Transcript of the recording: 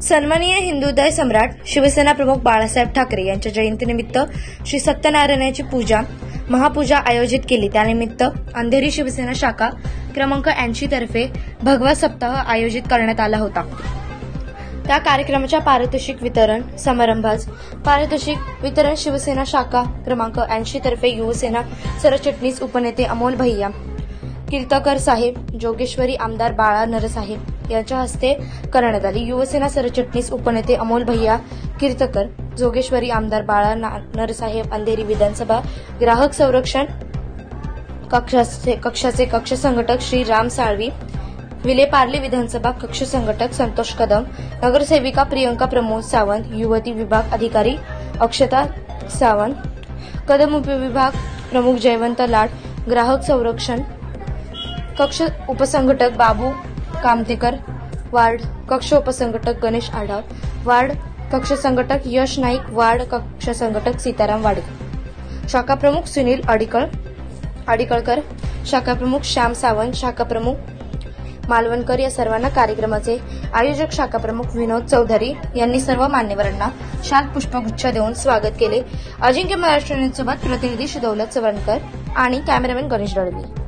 सन्माननीय हिंदुदय सम्राट शिवसेना प्रमुख बाळासाहेब ठाकरे यांच्या जयंतीनिमित्त श्री सत्यनारायणाची पूजा महापूजा आयोजित केली। त्यानिमित्त अंधेरी शिवसेना शाखा क्रमांक 80 तर्फे भगवा सप्ताह आयोजित करण्यात आला होता। त्या कार्यक्रमाच्या पारितोषिक वितरण समारंभास पारितोषिक वितरण शिवसेना शाखा क्रमांक 80 तर्फे युवसेना सरचिटणीस उपनेते अमोल भैया कीर्तकर साहेब, जोगेश्वरी आमदार बाळा नरसाहेब यांच्या हस्ते करण्यात आली। युवसेना सरचिटणीस उपनेते अमोल भैया कीर्तकर, जोगेश्वरी आमदार बाळा नरसाहेब, अंधेरी विधानसभा ग्राहक संरक्षण कक्षाचे कक्ष संघटक श्री राम साळवी, विलेपार्ले विधानसभा कक्ष संघटक संतोष कदम, नगरसेविका प्रियंका प्रमोद सावंत, युवती विभाग अधिकारी अक्षता सावंत, कदम उपविभाग प्रमुख जयवंत लाड, ग्राहक संरक्षण कक्ष उपसंघटक बाबू कामतेकर, वार्ड कक्ष उपसंघटक गणेश आढाव, वार्ड कक्ष संघटक यश नाईक, वार्ड कक्ष संघटक सीताराम वाडकर, शाखा प्रमुख सुनील अडीकळकर, शाखा प्रमुख श्याम सावंत, शाखा प्रमुख मालवणकर या सर्वांना कार्यक्रमाचे आयोजक शाखा प्रमुख विनोद चौधरी यांनी सर्व मान्यवरांना शाल पुष्पगुच्छ देऊन स्वागत केले। अजिंक्य महाराष्ट्र न्यूज सोबत प्रतिनिधी दौलत चव्हाणकर आणि कॅमेरामॅन गणेश दळवी।